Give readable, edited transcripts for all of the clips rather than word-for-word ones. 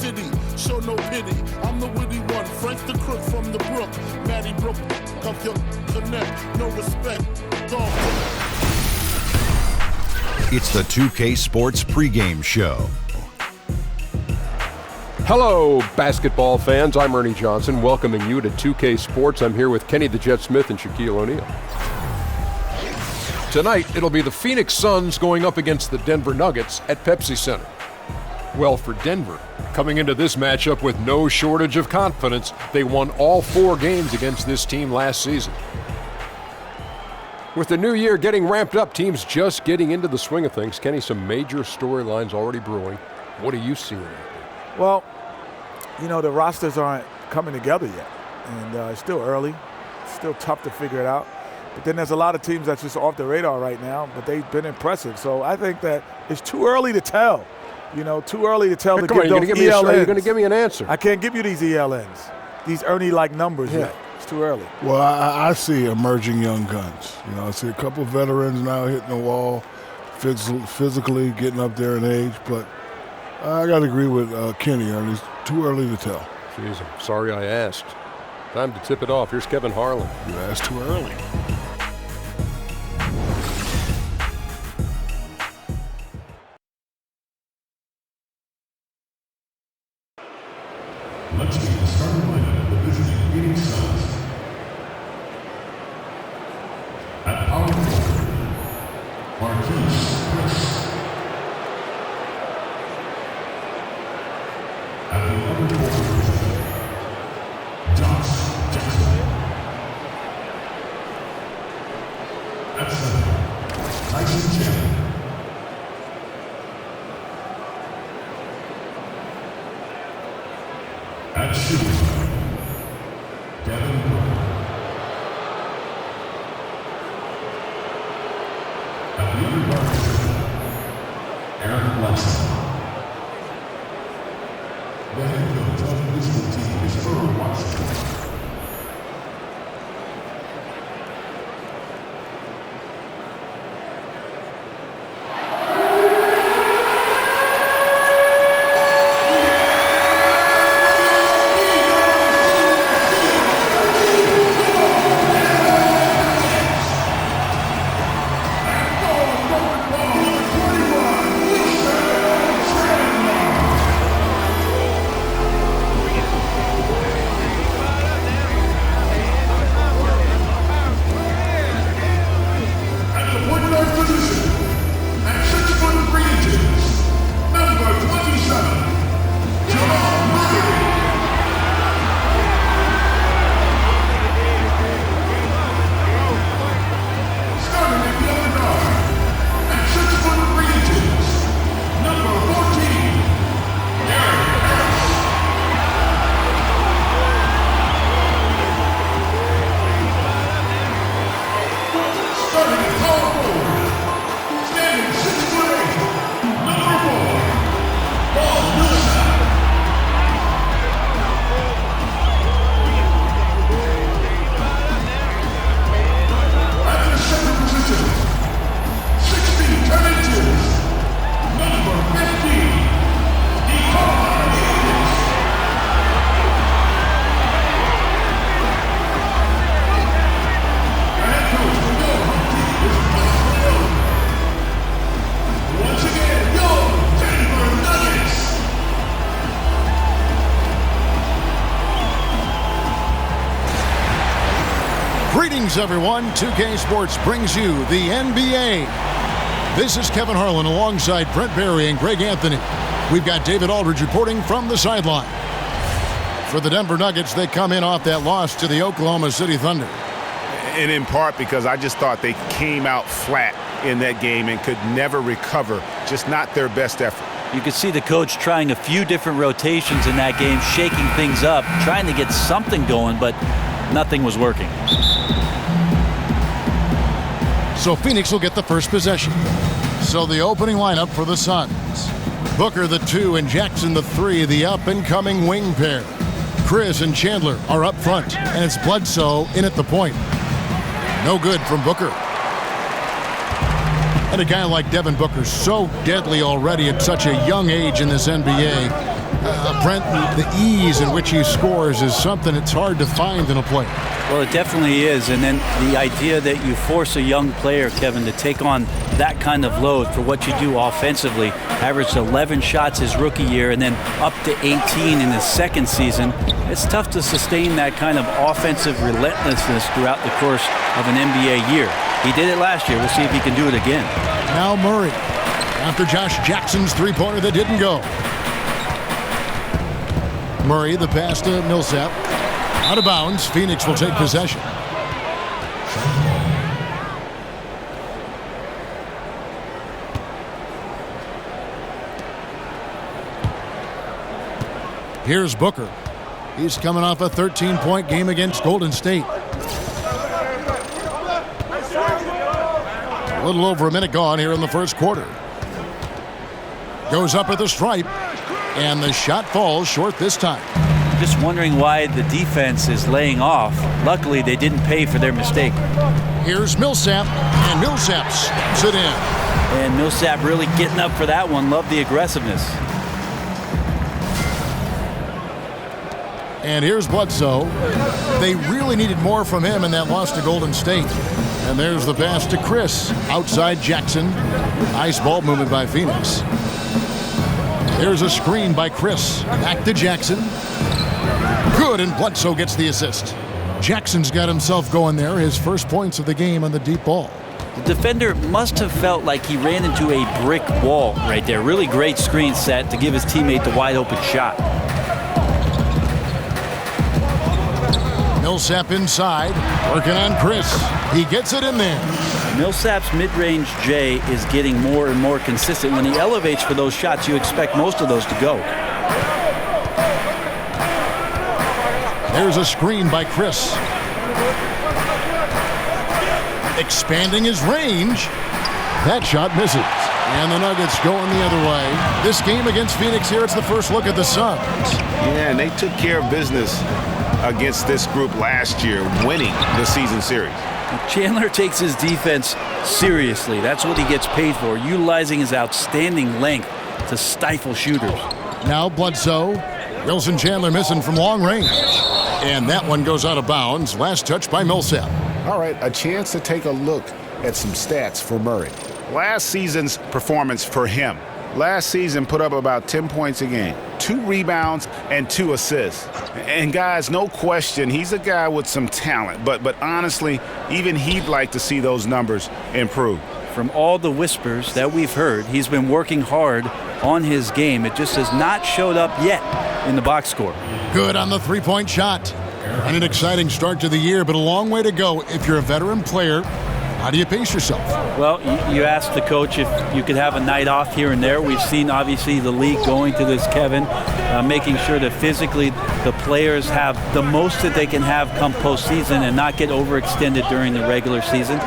city, show no pity. I'm the witty one, Frank the crook from the brook. Matty Brook, up your neck, no respect. Dog. It's the 2K Sports pregame show. Hello, basketball fans. I'm Ernie Johnson, welcoming you to 2K Sports. I'm here with Kenny the Jet Smith and Shaquille O'Neal. Tonight, it'll be the Phoenix Suns going up against the Denver Nuggets at Pepsi Center. Well, for Denver, coming into this matchup with no shortage of confidence, they won all 4 games against this team last season. With the new year getting ramped up, teams just getting into the swing of things. Kenny, some major storylines already brewing. What are you seeing? Well, you know, the rosters aren't coming together yet, and it's still early. It's still tough to figure it out. But then there's a lot of teams that's just off the radar right now, but they've been impressive. So I think that it's too early to tell. You know, too early to tell to give those ELNs. You're going to give me an answer. I can't give you these ELNs, these Ernie-like numbers yet. It's too early. Well, I see emerging young guns. You know, I see a couple of veterans now hitting the wall, physically getting up there in age, but I got to agree with Kenny. I mean, it's too early to tell. Jeez, I'm sorry I asked. Time to tip it off. Here's Kevin Harlan. You asked too early. Let's get the starting lineup of the visiting Phoenix Suns. At power forward, Marquise Chris. At the other forward position, Josh Jackson. At center, Tyson Chandler. At shooting, Devin Booker. At the other guard position, Aaron Watson. The head coach of the visiting team is Spud Watson. Greetings, everyone. 2K Sports brings you the NBA. This is Kevin Harlan alongside Brent Barry and Greg Anthony. We've got David Aldridge reporting from the sideline. For the Denver Nuggets, they come in off that loss to the Oklahoma City Thunder. And in part because I just thought they came out flat in that game and could never recover. Just not their best effort. You could see the coach trying a few different rotations in that game, shaking things up, trying to get something going, but nothing was working. So Phoenix will get the first possession. So the opening lineup for the Suns. Booker the 2 and Jackson the 3, the up-and-coming wing pair. Chris and Chandler are up front, and it's Bledsoe in at the point. No good from Booker. And a guy like Devin Booker, so deadly already at such a young age in this NBA. Brent, the ease in which he scores is something that's hard to find in a player. Well, it definitely is. And then the idea that you force a young player, Kevin, to take on that kind of load for what you do offensively, averaged 11 shots his rookie year and then up to 18 in his second season. It's tough to sustain that kind of offensive relentlessness throughout the course of an NBA year. He did it last year. We'll see if he can do it again. Now Murray, after Josh Jackson's three-pointer that didn't go. Murray, the pass to Millsap. Out of bounds. Phoenix will take possession. Here's Booker. He's coming off a 13-point game against Golden State. A little over a minute gone here in the first quarter. Goes up at the stripe, and the shot falls short this time. Just wondering why the defense is laying off. Luckily, they didn't pay for their mistake. Here's Millsap, and Millsap snaps it in. And Millsap really getting up for that one. Love the aggressiveness. And here's Bledsoe. They really needed more from him in that loss to Golden State. And there's the pass to Chris. Outside Jackson. Nice ball movement by Phoenix. There's a screen by Chris. Back to Jackson. Good, and Bledsoe gets the assist. Jackson's got himself going there. His first points of the game on the deep ball. The defender must have felt like he ran into a brick wall right there. Really great screen set to give his teammate the wide open shot. Millsap inside, working on Chris. He gets it in there. Millsap's mid-range J is getting more and more consistent. When he elevates for those shots, you expect most of those to go. There's a screen by Chris. Expanding his range. That shot misses. And the Nuggets going the other way. This game against Phoenix here, it's the first look at the Suns. Yeah, and they took care of business against this group last year, winning the season series. Chandler takes his defense seriously. That's what he gets paid for, utilizing his outstanding length to stifle shooters. Now Bledsoe. Wilson Chandler missing from long range. And that one goes out of bounds. Last touch by Millsap. All right, a chance to take a look at some stats for Murray. Last season's performance for him. Last season put up about 10 points a game, 2 rebounds and 2 assists. And guys, no question, he's a guy with some talent. But honestly, even he'd like to see those numbers improve. From all the whispers that we've heard, he's been working hard on his game. It just has not showed up yet in the box score. Good on the three-point shot. And an exciting start to the year, but a long way to go if you're a veteran player. How do you pace yourself? Well, you asked the coach if you could have a night off here and there. We've seen, obviously, the league going to this, Kevin, making sure that physically the players have the most that they can have come postseason and not get overextended during the regular season.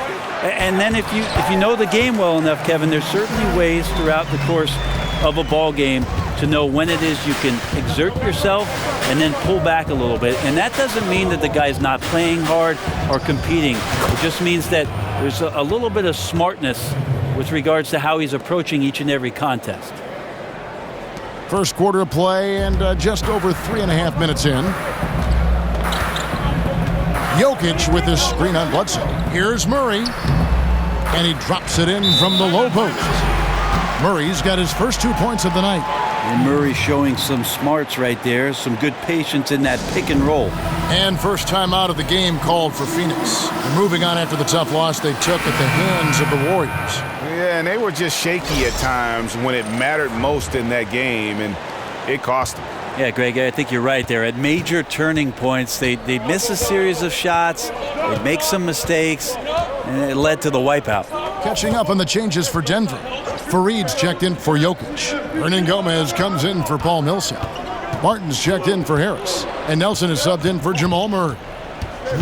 And then if you know the game well enough, Kevin, there's certainly ways throughout the course of a ball game to know when it is you can exert yourself and then pull back a little bit. And that doesn't mean that the guy's not playing hard or competing. It just means that there's a little bit of smartness with regards to how he's approaching each and every contest. First quarter of play and just over 3.5 minutes in. Jokic with his screen on Bledsoe. Here's Murray. And he drops it in from the low post. Murray's got his first 2 points of the night. And Murray showing some smarts right there, some good patience in that pick and roll. And first time out of the game called for Phoenix. And moving on after the tough loss they took at the hands of the Warriors. Yeah, and they were just shaky at times when it mattered most in that game, and it cost them. Yeah, Greg, I think you're right there. At major turning points, they'd miss a series of shots, they'd make some mistakes, and it led to the wipeout. Catching up on the changes for Denver. Fareed's checked in for Jokic. Hernan Gomez comes in for Paul Millsap. Martin's checked in for Harris. And Nelson is subbed in for Jamal Murray.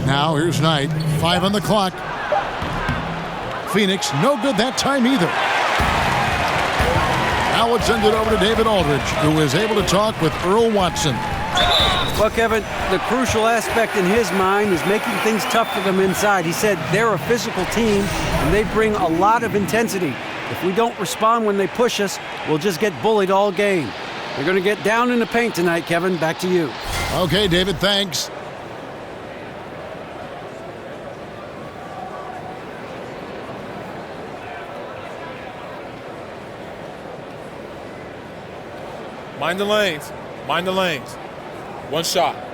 Now here's Knight. 5 on the clock. Phoenix, no good that time either. Now let's send it over to David Aldridge, who is able to talk with Earl Watson. Well, Kevin, the crucial aspect in his mind is making things tough for them inside. He said they're a physical team, and they bring a lot of intensity. If we don't respond when they push us, we'll just get bullied all game. They're going to get down in the paint tonight, Kevin. Back to you. Okay, David, thanks. Mind the lanes. Mind the lanes. One shot.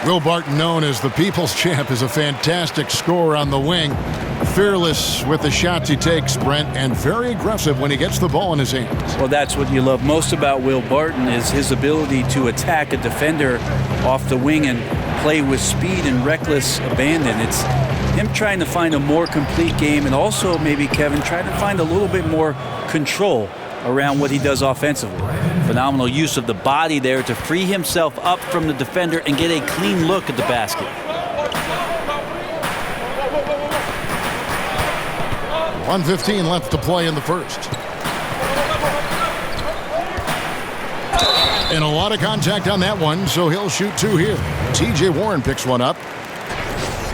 Will Barton, known as the People's Champ, is a fantastic scorer on the wing. Fearless with the shots he takes, Brent, and very aggressive when he gets the ball in his hands. Well, that's what you love most about Will Barton is his ability to attack a defender off the wing and play with speed and reckless abandon. It's him trying to find a more complete game and also maybe, Kevin, trying to find a little bit more control around what he does offensively. Phenomenal use of the body there to free himself up from the defender and get a clean look at the basket. 1:15 left to play in the first. And a lot of contact on that one, so he'll shoot 2 here. T.J. Warren picks one up.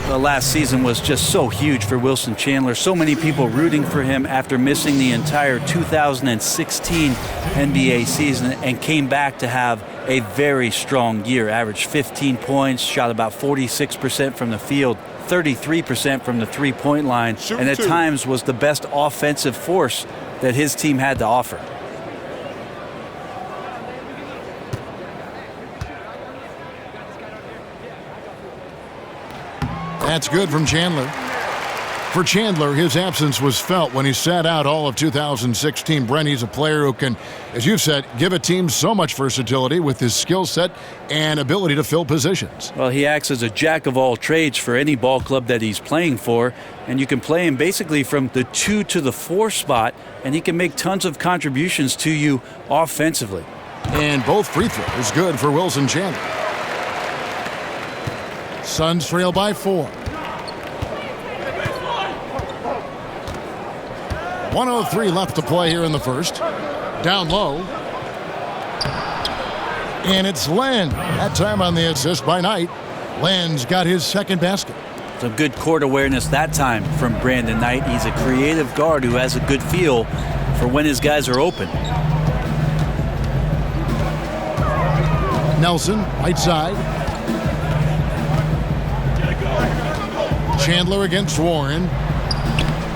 The last season was just so huge for Wilson Chandler. So many people rooting for him after missing the entire 2016 NBA season and came back to have a very strong year. Averaged 15 points, shot about 46% from the field, 33% from the three-point line, and at times was the best offensive force that his team had to offer. That's good from Chandler. For Chandler, his absence was felt when he sat out all of 2016. Brent, he's a player who can, as you've said, give a team so much versatility with his skill set and ability to fill positions. Well, he acts as a jack of all trades for any ball club that he's playing for, and you can play him basically from the 2 to the 4 spot, and he can make tons of contributions to you offensively. And both free throws good for Wilson Chandler. Suns trail by 4. 1:03 left to play here in the first. Down low. And it's Len. That time on the assist by Knight. Len's got his second basket. Some good court awareness that time from Brandon Knight. He's a creative guard who has a good feel for when his guys are open. Nelson, right side. Chandler against Warren.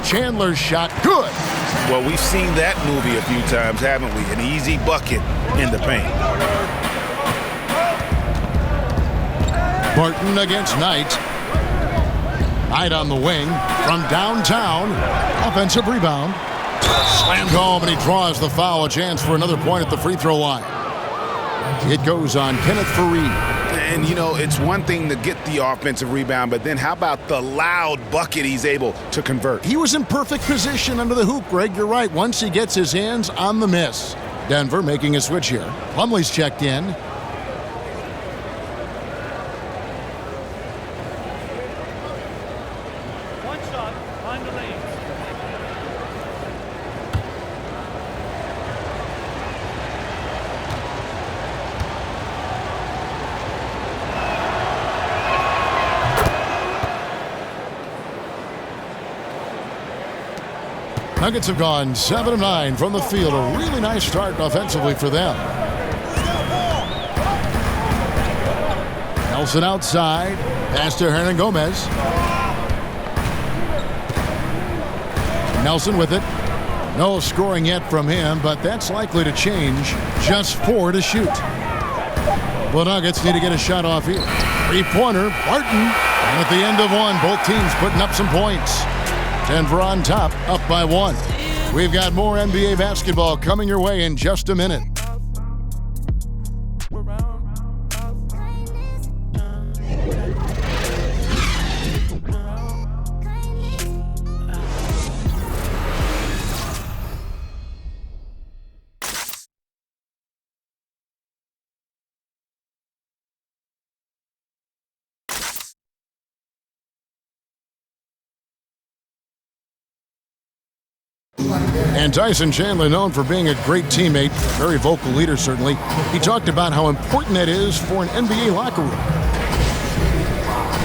Chandler's shot, good. Well, we've seen that movie a few times, haven't we? An easy bucket in the paint. Barton against Knight. Knight on the wing from downtown. Offensive rebound. Slammed home, and he draws the foul. A chance for another point at the free throw line. It goes on Kenneth Fareed. And, you know, it's one thing to get the offensive rebound, but then how about the loud bucket he's able to convert? He was in perfect position under the hoop, Greg. You're right. Once he gets his hands on the miss. Denver making a switch here. Plumlee's checked in. One shot on the lane. Nuggets have gone 7 of 9 from the field. A really nice start offensively for them. Nelson outside. Pass to Hernan Gomez. Nelson with it. No scoring yet from him, but that's likely to change. Just 4 to shoot. The Nuggets need to get a shot off here. Three-pointer, Barton. And at the end of one, both teams putting up some points. Denver on top, up by 1. We've got more NBA basketball coming your way in just a minute. And Tyson Chandler, known for being a great teammate, very vocal leader certainly. He talked about how important that is for an NBA locker room.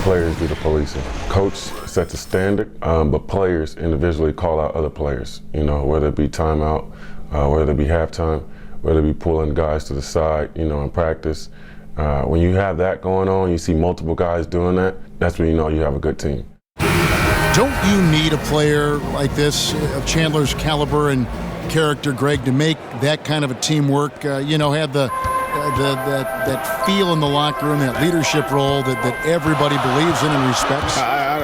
Players do the policing. Coach sets a standard, but players individually call out other players, whether it be timeout, whether it be halftime, whether it be pulling guys to the side, in practice. When you have that going on, you see multiple guys doing that, that's when you know you have a good team. Don't you need a player like this of Chandler's caliber and character, Greg, to make that kind of a teamwork, have that feel in the locker room, that leadership role that everybody believes in and respects?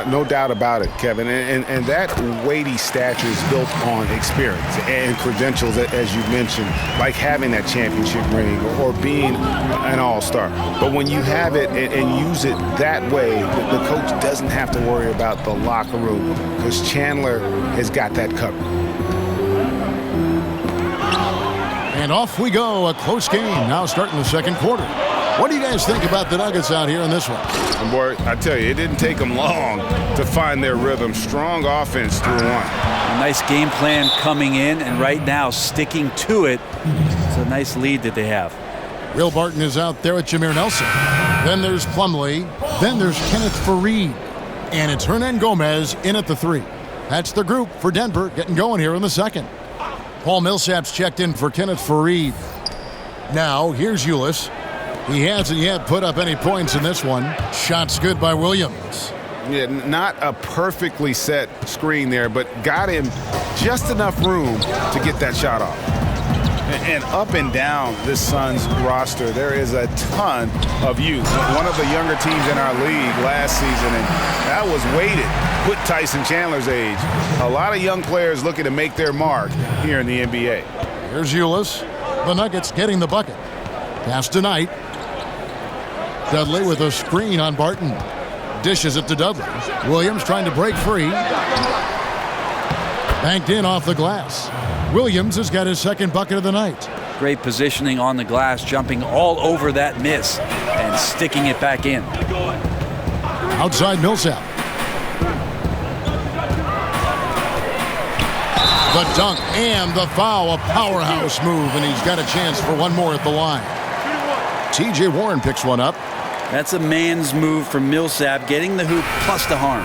No doubt about it, Kevin. And that weighty stature is built on experience and credentials, as you mentioned, like having that championship ring or being an all-star. But when you have it and use it that way, the coach doesn't have to worry about the locker room because Chandler has got that covered. And off we go, a close game now starting the second quarter. What do you guys think about the Nuggets out here in this one? Boy, I tell you, it didn't take them long to find their rhythm. Strong offense through one. A nice game plan coming in, and right now sticking to it. It's a nice lead that they have. Will Barton is out there with Jameer Nelson. Then there's Plumlee. Then there's Kenneth Faried. And it's Hernan Gomez in at the 3. That's the group for Denver getting going here in the second. Paul Millsap's checked in for Kenneth Faried. Now, here's Ulis. He hasn't yet put up any points in this one. Shot's good by Williams. Yeah, not a perfectly set screen there, but got him just enough room to get that shot off. And up and down this Suns roster, there is a ton of youth. One of the younger teams in our league last season, and that was weighted. Put Tyson Chandler's age. A lot of young players looking to make their mark here in the NBA. Here's Ulis. The Nuggets getting the bucket. Pass to Knight. Dudley with a screen on Barton. Dishes it to Dudley. Williams trying to break free. Banked in off the glass. Williams has got his second bucket of the night. Great positioning on the glass, jumping all over that miss and sticking it back in. Outside Millsap. The dunk and the foul, a powerhouse move, and he's got a chance for one more at the line. T.J. Warren picks one up. That's a man's move from Millsap, getting the hoop plus the harm.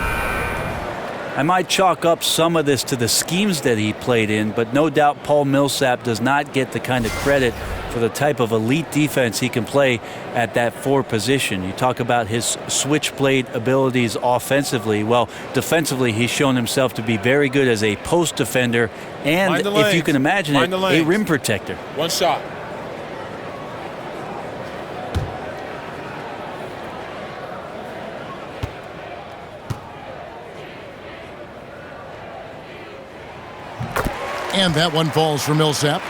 I might chalk up some of this to the schemes that he played in, but no doubt Paul Millsap does not get the kind of credit for the type of elite defense he can play at that 4 position. You talk about his switchblade abilities offensively. Well, defensively, he's shown himself to be very good as a post defender and, if you can imagine it, a rim protector. One shot. And that one falls for Millsap.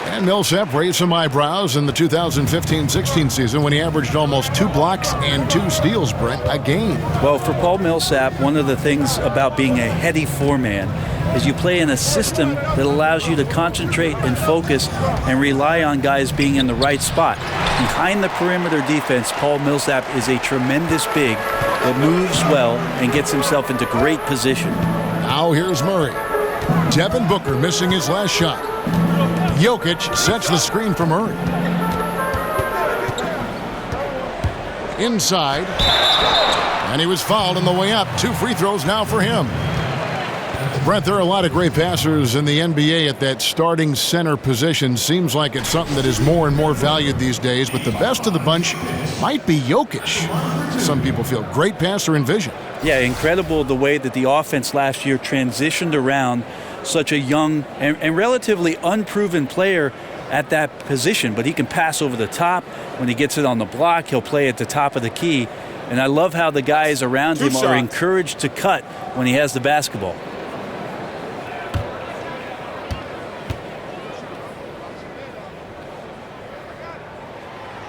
And Millsap raised some eyebrows in the 2015-16 season when he averaged almost 2 blocks and 2 steals, Brent, a game. Well, for Paul Millsap, one of the things about being a heady 4-man is you play in a system that allows you to concentrate and focus and rely on guys being in the right spot. Behind the perimeter defense, Paul Millsap is a tremendous big that moves well and gets himself into great position. Now here's Murray. Devin Booker missing his last shot. Jokic sets the screen for Murray. Inside. And he was fouled on the way up. 2 free throws now for him. Brent, there are a lot of great passers in the NBA at that starting center position. Seems like it's something that is more and more valued these days, but the best of the bunch might be Jokic. Some people feel great passer in vision. Yeah, incredible the way that the offense last year transitioned around such a young and relatively unproven player at that position, but he can pass over the top. When he gets it on the block, he'll play at the top of the key. And I love how the guys around him are encouraged to cut when he has the basketball.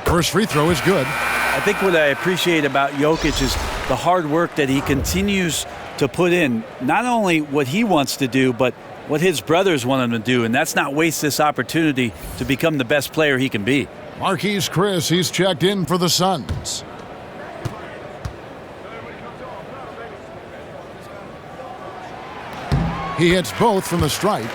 First free throw is good. I think what I appreciate about Jokic is the hard work that he continues to put in. Not only what he wants to do, but what his brothers want him to do, and that's not waste this opportunity to become the best player he can be. Marquise Chris, he's checked in for the Suns. He hits both from the stripe.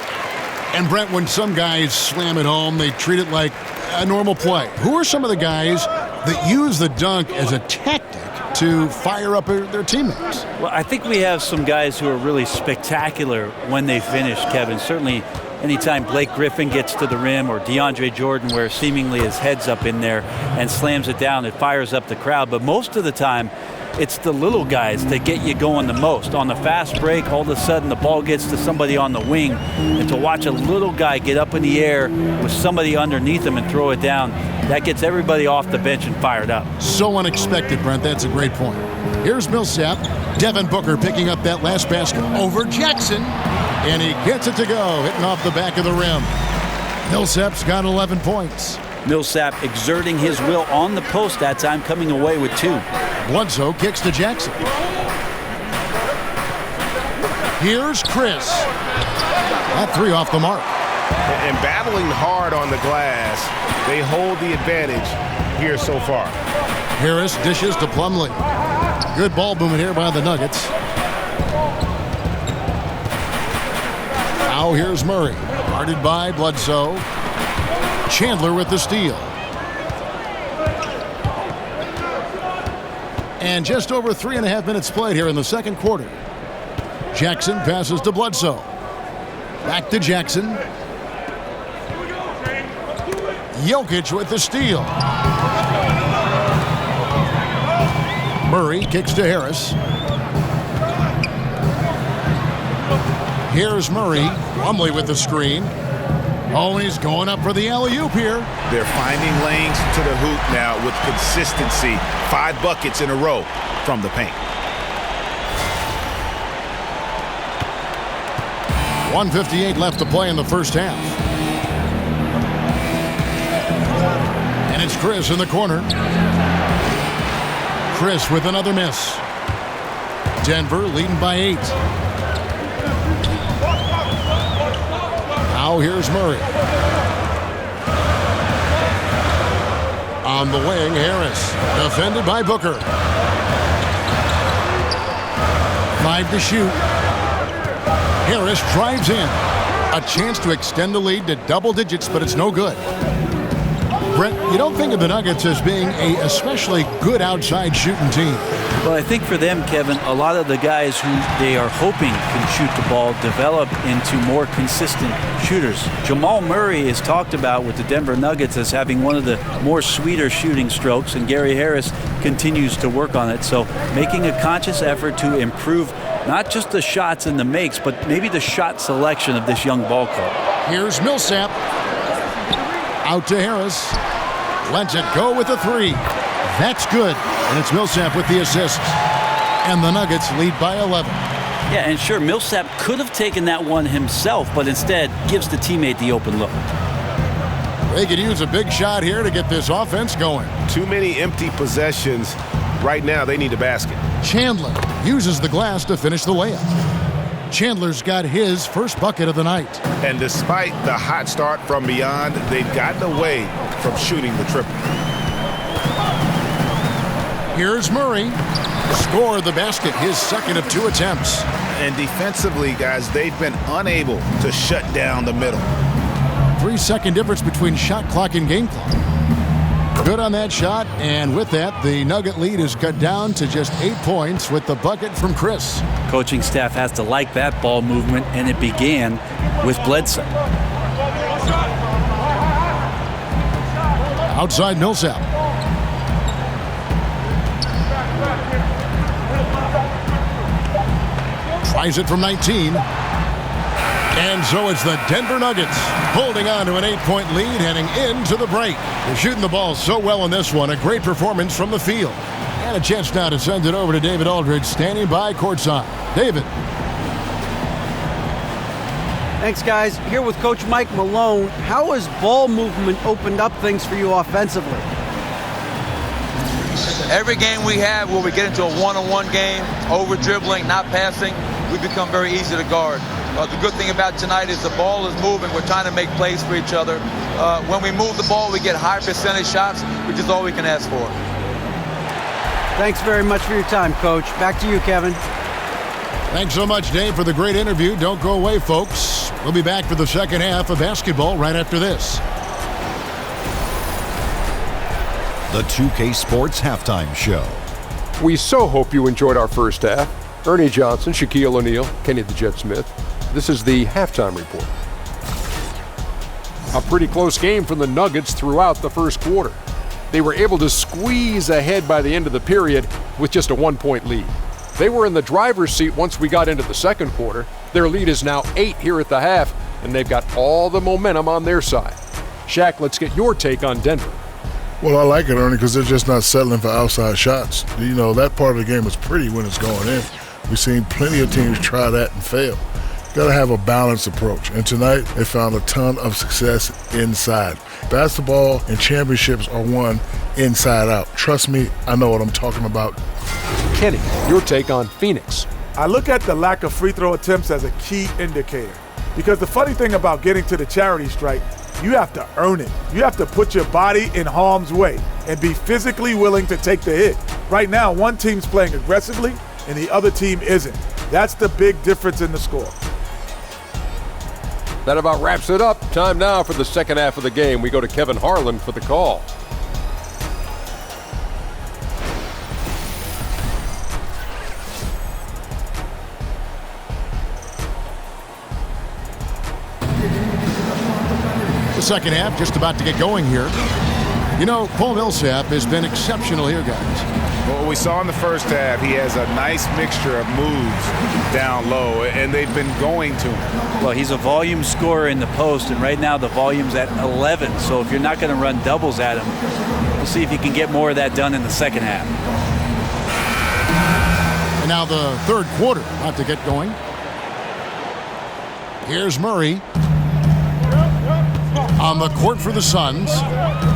And Brent, when some guys slam it home, they treat it like a normal play. Who are some of the guys that use the dunk as a tactic to fire up their teammates. Well, I think we have some guys who are really spectacular when they finish, Kevin. Certainly anytime Blake Griffin gets to the rim, or DeAndre Jordan, where seemingly his head's up in there and slams it down, it fires up the crowd. But most of the time, it's the little guys that get you going the most. On the fast break, all of a sudden the ball gets to somebody on the wing, and to watch a little guy get up in the air with somebody underneath him and throw it down, that gets everybody off the bench and fired up. So unexpected, Brent. That's a great point. Here's Millsap. Devin Booker picking up that last basket over Jackson, and he gets it to go, hitting off the back of the rim. Millsap's got 11 points. Millsap exerting his will on the post that time, coming away with 2. Bledsoe kicks to Jackson. Here's Chris. That 3 off the mark. And battling hard on the glass, they hold the advantage here so far. Harris dishes to Plumlee. Good ball movement here by the Nuggets. Now here's Murray. Guarded by Bledsoe. Chandler with the steal. And just over 3.5 minutes played here in the second quarter. Jackson passes to Bledsoe. Back to Jackson. Jokic with the steal. Murray kicks to Harris. Here's Murray. Plumlee with the screen. Oh, and he's going up for the alley-oop here. They're finding lanes to the hoop now with consistency. 5 buckets in a row from the paint. 1:58 left to play in the first half. And it's Chris in the corner. Chris with another miss. Denver leading by 8. Now here's Murray. On the wing, Harris. Defended by Booker. 5 to shoot. Harris drives in. A chance to extend the lead to double digits, but it's no good. Brent, you don't think of the Nuggets as being a especially good outside shooting team. Well, I think for them, Kevin, a lot of the guys who they are hoping can shoot the ball develop into more consistent shooters. Jamal Murray is talked about with the Denver Nuggets as having one of the more sweeter shooting strokes, and Gary Harris continues to work on it. So making a conscious effort to improve not just the shots and the makes, but maybe the shot selection of this young ball club. Here's Millsap. Out to Harris. Lets it go with a 3. That's good. And it's Millsap with the assist. And the Nuggets lead by 11. Yeah, and sure, Millsap could have taken that one himself, but instead gives the teammate the open look. They could use a big shot here to get this offense going. Too many empty possessions. Right now, they need a basket. Chandler uses the glass to finish the layup. Chandler's got his first bucket of the night. And despite the hot start from beyond, they've gotten away from shooting the triple. Here's Murray. Scored the basket, his second of 2 attempts. And defensively, guys, they've been unable to shut down the middle. 3-second difference between shot clock and game clock. Good on that shot, and with that, the Nugget lead is cut down to just 8 points with the bucket from Chris. Coaching staff has to like that ball movement, and it began with Bledsoe. Outside Millsap. Tries it from 19. And so it's the Denver Nuggets holding on to an 8-point lead heading into the break. They're shooting the ball so well in this one. A great performance from the field. And a chance now to send it over to David Aldridge standing by courtside. David. Thanks, guys. Here with Coach Mike Malone. How has ball movement opened up things for you offensively? Every game we have where we get into a one-on-one game, over-dribbling, not passing, we become very easy to guard. The good thing about tonight is the ball is moving. We're trying to make plays for each other. When we move the ball, we get high percentage shots, which is all we can ask for. Thanks very much for your time, Coach. Back to you, Kevin. Thanks so much, Dave, for the great interview. Don't go away, folks. We'll be back for the second half of basketball right after this. The 2K Sports Halftime Show. We so hope you enjoyed our first half. Ernie Johnson, Shaquille O'Neal, Kenny the Jet Smith. This is the halftime report. A pretty close game from the Nuggets throughout the first quarter. They were able to squeeze ahead by the end of the period with just a 1-point lead. They were in the driver's seat once we got into the second quarter. Their lead is now 8 here at the half, and they've got all the momentum on their side. Shaq, let's get your take on Denver. Well, I like it, Ernie, because they're just not settling for outside shots. You know, that part of the game is pretty when it's going in. We've seen plenty of teams try that and fail. Got to have a balanced approach. And tonight, they found a ton of success inside. Basketball and championships are won inside out. Trust me, I know what I'm talking about. Kenny, your take on Phoenix. I look at the lack of free throw attempts as a key indicator. Because the funny thing about getting to the charity stripe, you have to earn it. You have to put your body in harm's way and be physically willing to take the hit. Right now, one team's playing aggressively and the other team isn't. That's the big difference in the score. That about wraps it up. Time now for the second half of the game. We go to Kevin Harlan for the call. The second half just about to get going here. You know, Paul Millsap has been exceptional here, guys. Well, what we saw in the first half, he has a nice mixture of moves down low, and they've been going to him. Well, he's a volume scorer in the post, and right now the volume's at 11. So if you're not going to run doubles at him, we'll see if you can get more of that done in the second half. And now the third quarter about to get going. Here's Murray. On the court for the Suns,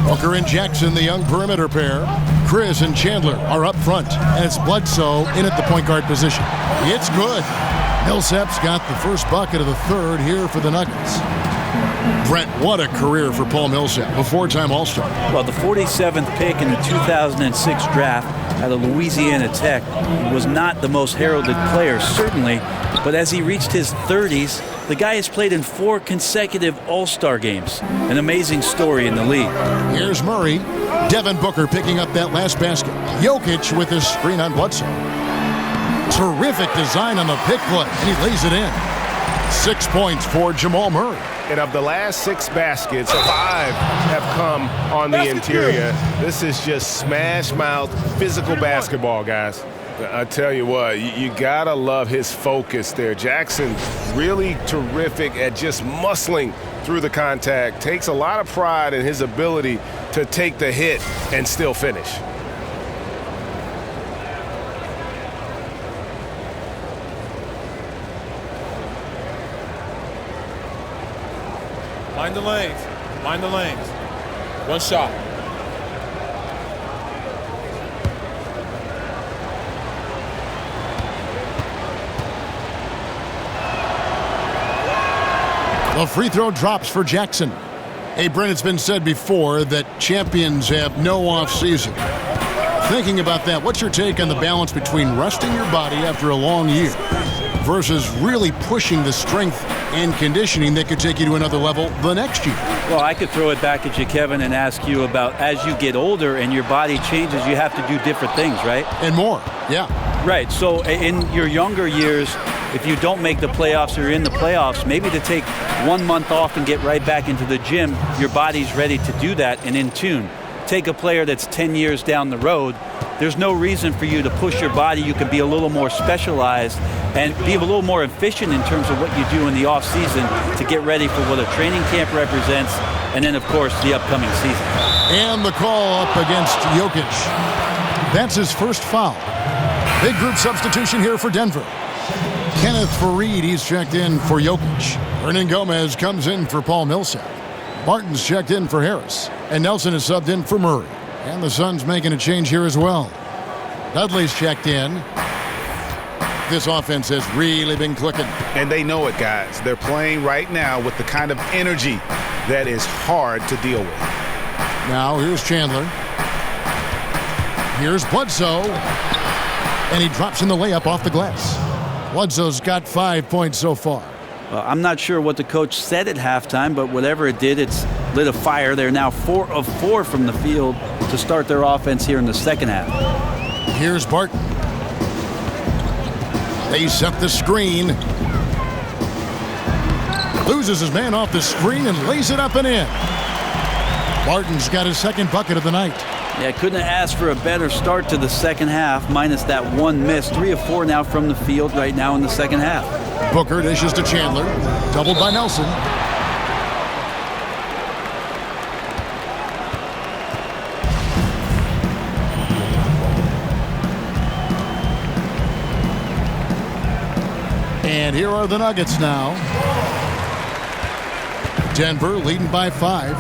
Booker and Jackson, the young perimeter pair. Chris and Chandler are up front, and it's Bledsoe in at the point guard position. It's good. Millsap's got the first bucket of the third here for the Nuggets. Brent, what a career for Paul Millsap, a four-time All-Star. Well, the 47th pick in the 2006 draft out of Louisiana Tech. He was not the most heralded player, certainly, but as he reached his 30s, the guy has played in 4 consecutive All-Star games. An amazing story in the league. Here's Murray. Devin Booker picking up that last basket. Jokic with his screen on Bledsoe. Terrific design on the pick play, and he lays it in. 6 points for Jamal Murray. And of the last 6 baskets, 5 have come on the interior. This is just smash-mouth physical basketball, guys. I tell you what, you gotta love his focus there. Jackson really terrific at just muscling through the contact. Takes a lot of pride in his ability to take the hit and still finish. Mind the lanes. Mind the lanes. One shot. The free throw drops for Jackson. Hey, Brent, it's been said before that champions have no off season. Thinking about that, what's your take on the balance between resting your body after a long year versus really pushing the strength and conditioning that could take you to another level the next year? Well, I could throw it back at you, Kevin, and ask you about as you get older and your body changes, you have to do different things, right? And more, yeah. Right, so in your younger years, if you don't make the playoffs or you're in the playoffs, maybe to take 1 month off and get right back into the gym, your body's ready to do that and in tune. Take a player that's 10 years down the road, there's no reason for you to push your body. You can be a little more specialized and be a little more efficient in terms of what you do in the off season to get ready for what a training camp represents and then, of course, the upcoming season. And the call up against Jokic. That's his first foul. Big group substitution here for Denver. Kenneth Faried, he's checked in for Jokic. Hernan Gomez comes in for Paul Millsap. Martin's checked in for Harris. And Nelson is subbed in for Murray. And the Suns making a change here as well. Dudley's checked in. This offense has really been clicking. And they know it, guys. They're playing right now with the kind of energy that is hard to deal with. Now here's Chandler. Here's Bledsoe. And he drops in the layup off the glass. Bledsoe's got 5 points so far. I'm not sure what the coach said at halftime, but whatever it did, it's lit a fire. They're now 4 of 4 from the field to start their offense here in the second half. Here's Barton. They set the screen. Loses his man off the screen and lays it up and in. Barton's got his second bucket of the night. Yeah, couldn't have asked for a better start to the second half, minus that one miss. 3 of 4 now from the field right now in the second half. Booker dishes to Chandler. Doubled by Nelson. And here are the Nuggets now. Denver leading by 5.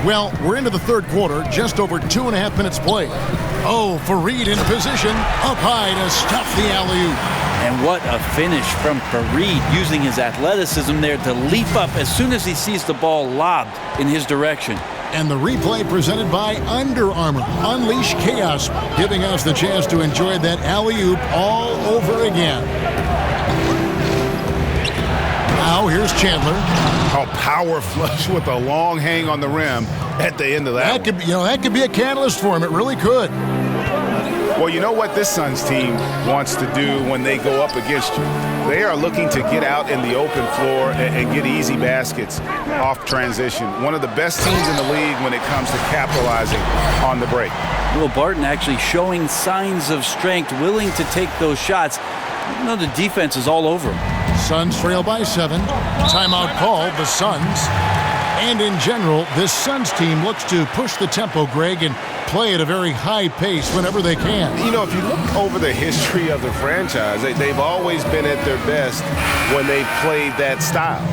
Well, we're into the third quarter, just over 2.5 minutes played. Oh, Fareed in position, up high to stuff the alley-oop. And what a finish from Fareed, using his athleticism there to leap up as soon as he sees the ball lobbed in his direction. And the replay presented by Under Armour. Unleash chaos, giving us the chance to enjoy that alley-oop all over again. Now here's Chandler. A power flush with a long hang on the rim at the end of that. That could be a catalyst for him. It really could. Well, you know what this Suns team wants to do when they go up against you? They are looking to get out in the open floor and get easy baskets off transition. One of the best teams in the league when it comes to capitalizing on the break. Will Barton actually showing signs of strength, willing to take those shots. You know, the defense is all over him. Suns trail by 7. Timeout called, the Suns. And in general, this Suns team looks to push the tempo, Greg, and play at a very high pace whenever they can. You know, if you look over the history of the franchise, they've always been at their best when they played that style.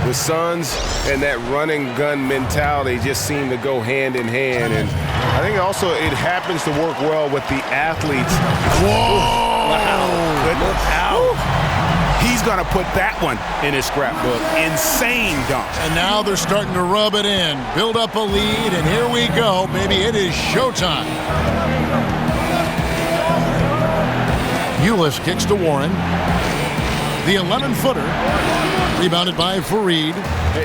The Suns and that running gun mentality just seem to go hand in hand. And I think also it happens to work well with the athletes. Whoa! Wow. Look out. He's going to put that one in his scrapbook. Insane dunk. And now they're starting to rub it in. Build up a lead, and here we go, baby. It is showtime. Ulis kicks to Warren. The 11-footer. Rebounded by Fareed.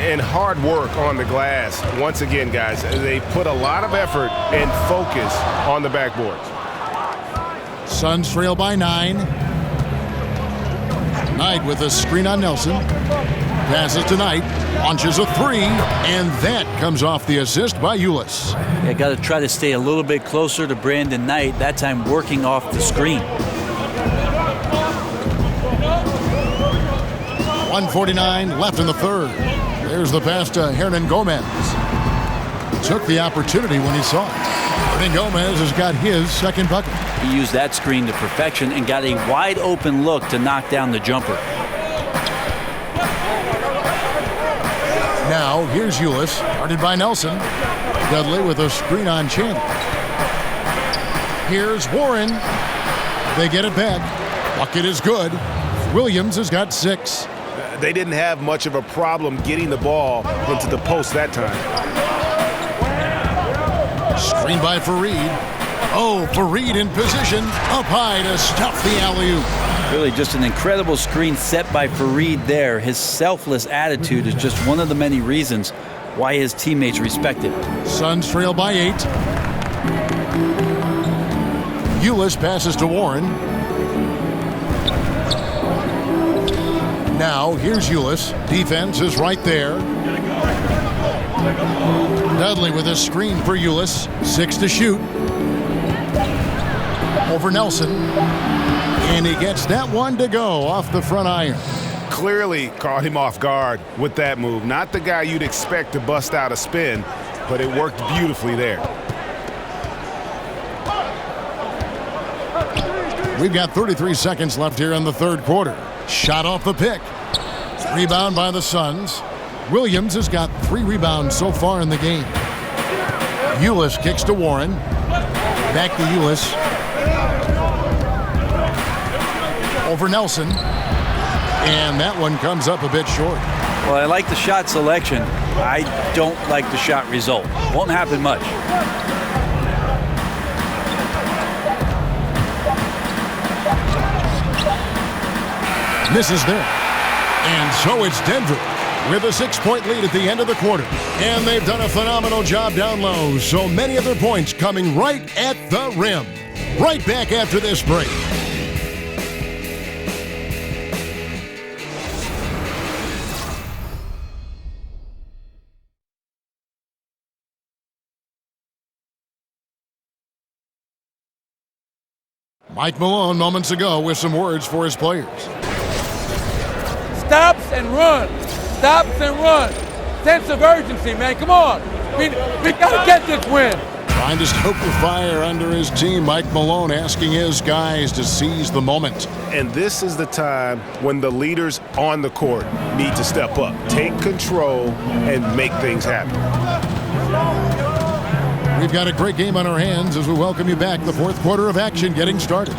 And hard work on the glass. Once again, guys, they put a lot of effort and focus on the backboards. Suns trail by 9. Knight with a screen on Nelson. Passes to Knight. Launches a 3. And that comes off the assist by Ulis. Yeah, got to try to stay a little bit closer to Brandon Knight. That time working off the screen. 1:49 left in the third. There's the pass to Hernan Gomez. Took the opportunity when he saw it. Hernan Gomez has got his second bucket. He used that screen to perfection and got a wide open look to knock down the jumper. Now here's Ulis, guarded by Nelson. Dudley with a screen on Chandler. Here's Warren. They get it back. Bucket is good. Williams has got 6. They didn't have much of a problem getting the ball into the post that time. Screen by Fareed. Oh, Fareed in position. Up high to stuff the alley-oop. Really just an incredible screen set by Fareed there. His selfless attitude is just one of the many reasons why his teammates respect him. Suns trail by 8. Ulis passes to Warren. Now here's Ulis. Defense is right there. Dudley with a screen for Ulis. 6 to shoot. Over Nelson. And he gets that one to go off the front iron. Clearly caught him off guard with that move. Not the guy you'd expect to bust out a spin, but it worked beautifully there. We've got 33 seconds left here in the third quarter. Shot off the pick. Rebound by the Suns. Williams has got 3 rebounds so far in the game. Ulis kicks to Warren. Back to Ulis. Over Nelson. And that one comes up a bit short. Well, I like the shot selection. I don't like the shot result. Won't happen much. Misses there. And so it's Denver. with a 6-point lead at the end of the quarter. And they've done a phenomenal job down low, so many of their points coming right at the rim. Right back after this break. Mike Malone moments ago with some words for his players. Stops and run. Stops and run. Sense of urgency, man. Come on. We got to get this win. Trying to stoke the fire under his team, Mike Malone asking his guys to seize the moment. And this is the time when the leaders on the court need to step up, take control, and make things happen. We've got a great game on our hands as we welcome you back. The fourth quarter of action getting started.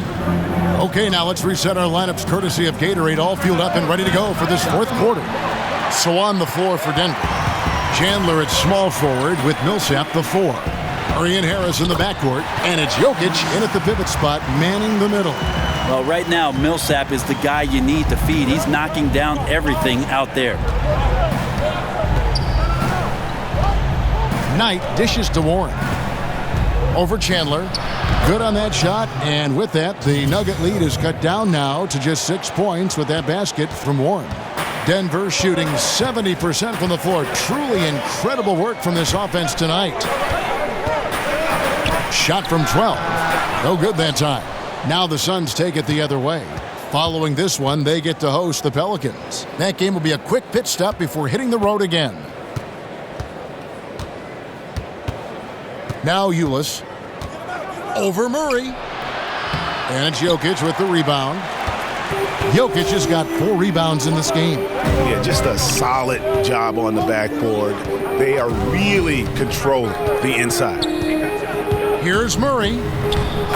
Okay, now let's reset our lineups courtesy of Gatorade, all fueled up and ready to go for this fourth quarter. So on the floor for Denver, Chandler at small forward with Millsap the 4. Murray and Harris in the backcourt, and it's Jokic in at the pivot spot, manning the middle. Well, right now, Millsap is the guy you need to feed. He's knocking down everything out there. Knight dishes to Warren. Over Chandler. Good on that shot, and with that, the Nugget lead is cut down now to just 6 points with that basket from Warren. Denver shooting 70% from the floor. Truly incredible work from this offense tonight. Shot from 12. No good that time. Now the Suns take it the other way. Following this one, they get to host the Pelicans. That game will be a quick pit stop before hitting the road again. Now Ulis over Murray. And it's Jokic with the rebound. Jokic has got 4 rebounds in this game. Yeah, just a solid job on the backboard. They are really controlling the inside. Here's Murray.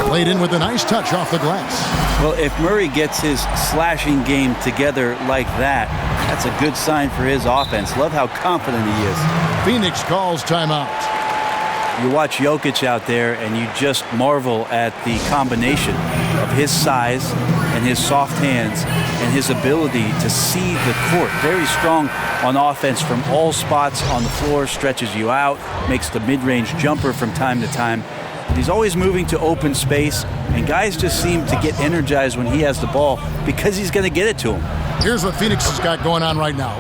Played in with a nice touch off the glass. Well, if Murray gets his slashing game together like that, that's a good sign for his offense. Love how confident he is. Phoenix calls timeout. You watch Jokic out there and you just marvel at the combination of his size and his soft hands and his ability to see the court. Very strong on offense from all spots on the floor, stretches you out, makes the mid-range jumper from time to time. He's always moving to open space, and guys just seem to get energized when he has the ball because he's going to get it to him. Here's what Phoenix has got going on right now.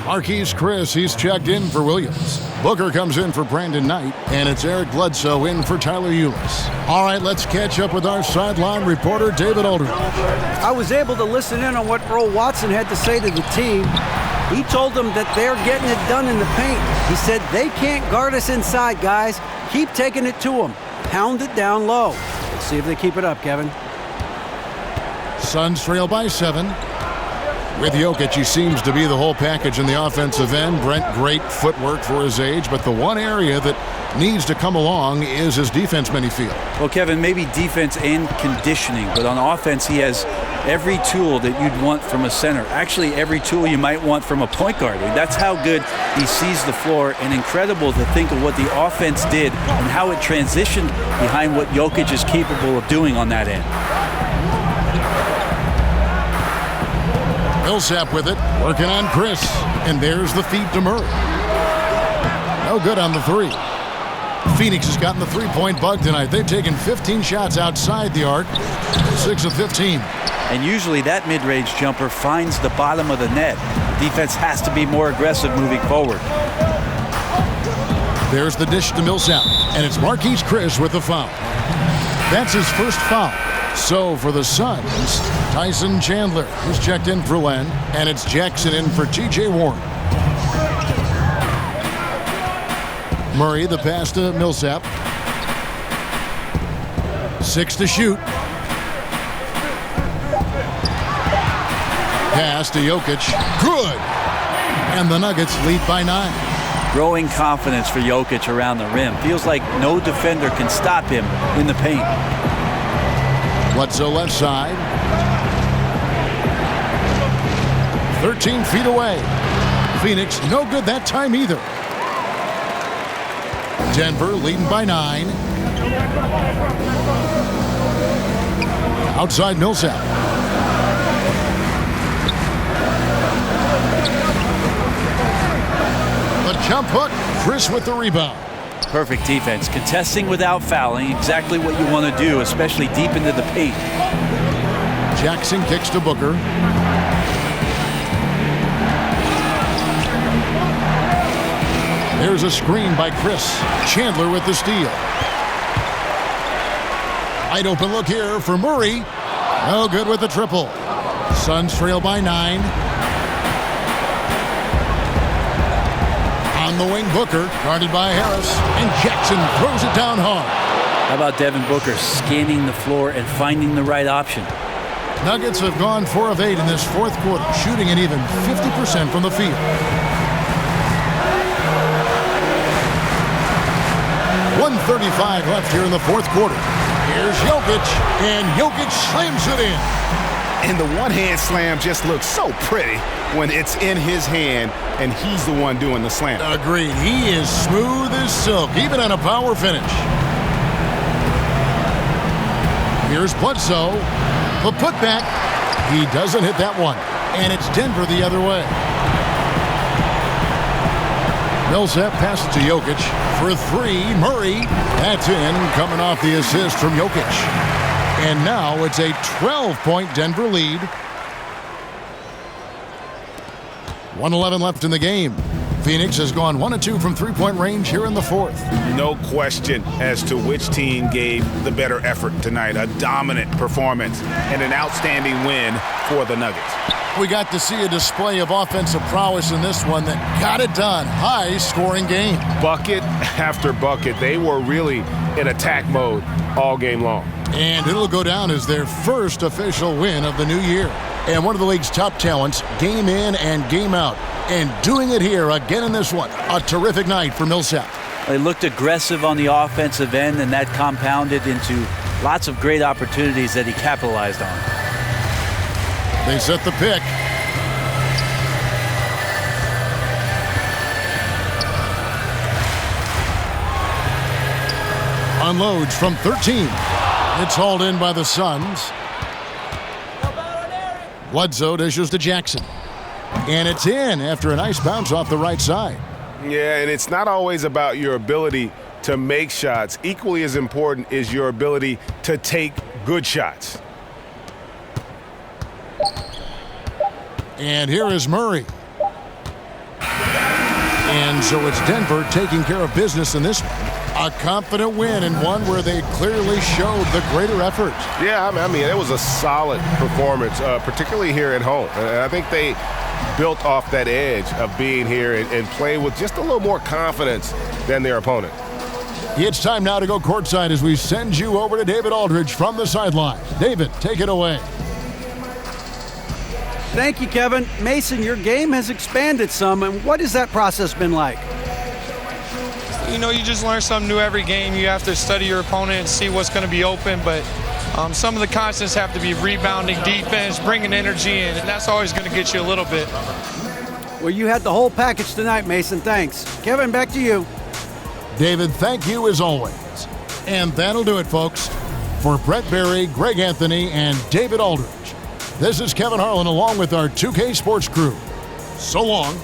Marquise Chris, he's checked in for Williams. Booker comes in for Brandon Knight, and it's Eric Bledsoe in for Tyler Ulis. All right, let's catch up with our sideline reporter, David Aldridge. I was able to listen in on what Earl Watson had to say to the team. He told them that they're getting it done in the paint. He said, they can't guard us inside, guys. Keep taking it to them. Pound it down low. Let's see if they keep it up, Kevin. Suns trail by 7. With Jokic, he seems to be the whole package in the offensive end. Brent, great footwork for his age, but the one area that needs to come along is his defense, many feel. Well, Kevin, maybe defense and conditioning, but on offense, he has every tool that you'd want from a center. Actually, every tool you might want from a point guard. That's how good he sees the floor, and incredible to think of what the offense did and how it transitioned behind what Jokic is capable of doing on that end. Millsap with it, working on Chris, and there's the feed to Murray. No good on the 3. Phoenix has gotten the 3-point bug tonight. They've taken 15 shots outside the arc, 6 of 15. And usually that mid-range jumper finds the bottom of the net. Defense has to be more aggressive moving forward. There's the dish to Millsap, and it's Marquise Chris with the foul. That's his first foul. So for the Suns, Tyson Chandler is checked in for Len, and it's Jackson in for T.J. Warren. Murray, the pass to Millsap. 6 to shoot. Pass to Jokic. Good! And the Nuggets lead by 9. Growing confidence for Jokic around the rim. Feels like no defender can stop him in the paint. Bledsoe left side. 13 feet away. Phoenix no good that time either. Denver leading by 9. Outside Millsap. Jump hook. Chris with the rebound. Perfect defense. Contesting without fouling. Exactly what you want to do, especially deep into the paint. Jackson kicks to Booker. There's a screen by Chris. Chandler with the steal. Wide open look here for Murray. No good with the triple. Suns trail by 9. On the wing, Booker, guarded by Harris. And Jackson throws it down hard. How about Devin Booker scanning the floor and finding the right option? Nuggets have gone 4 of 8 in this fourth quarter, shooting an even 50% from the field. .135 left here in the fourth quarter. Here's Jokic, and Jokic slams it in. And the one-hand slam just looks so pretty when it's in his hand and he's the one doing the slam. Agreed. He is smooth as silk, even on a power finish. Here's Bledsoe. The putback. He doesn't hit that one. And it's Denver the other way. Millsap passes to Jokic for 3. Murray. That's in, coming off the assist from Jokic. And now it's a 12-point Denver lead. 1:11 left in the game. Phoenix has gone 1 of 2 from three-point range here in the fourth. No question as to which team gave the better effort tonight. A dominant performance and an outstanding win for the Nuggets. We got to see a display of offensive prowess in this one that got it done. High-scoring game. Bucket after bucket. They were really in attack mode all game long. And it'll go down as their first official win of the new year. And one of the league's top talents, game in and game out. And doing it here again in this one. A terrific night for Millsap. They looked aggressive on the offensive end, and that compounded into lots of great opportunities that he capitalized on. They set the pick. Unloads from 13. It's hauled in by the Suns. Bledsoe dishes to Jackson. And it's in after a nice bounce off the right side. Yeah, and it's not always about your ability to make shots. Equally as important is your ability to take good shots. And here is Murray. And so it's Denver taking care of business in this one. A confident win and one where they clearly showed the greater effort. Yeah, I mean, it was a solid performance, particularly here at home. And I think they built off that edge of being here and play with just a little more confidence than their opponent. It's time now to go courtside as we send you over to David Aldridge from the sideline. David, take it away. Thank you, Kevin. Mason, your game has expanded some, and what has that process been like? You know, you just learn something new every game. You have to study your opponent and see what's going to be open, but some of the constants have to be rebounding, defense, bringing energy in, and that's always going to get you a little bit. Well, you had the whole package tonight, Mason. Thanks. Kevin, back to you. David, thank you as always. And that'll do it, folks. For Brett Berry, Greg Anthony, and David Aldridge, this is Kevin Harlan along with our 2K Sports crew. So long.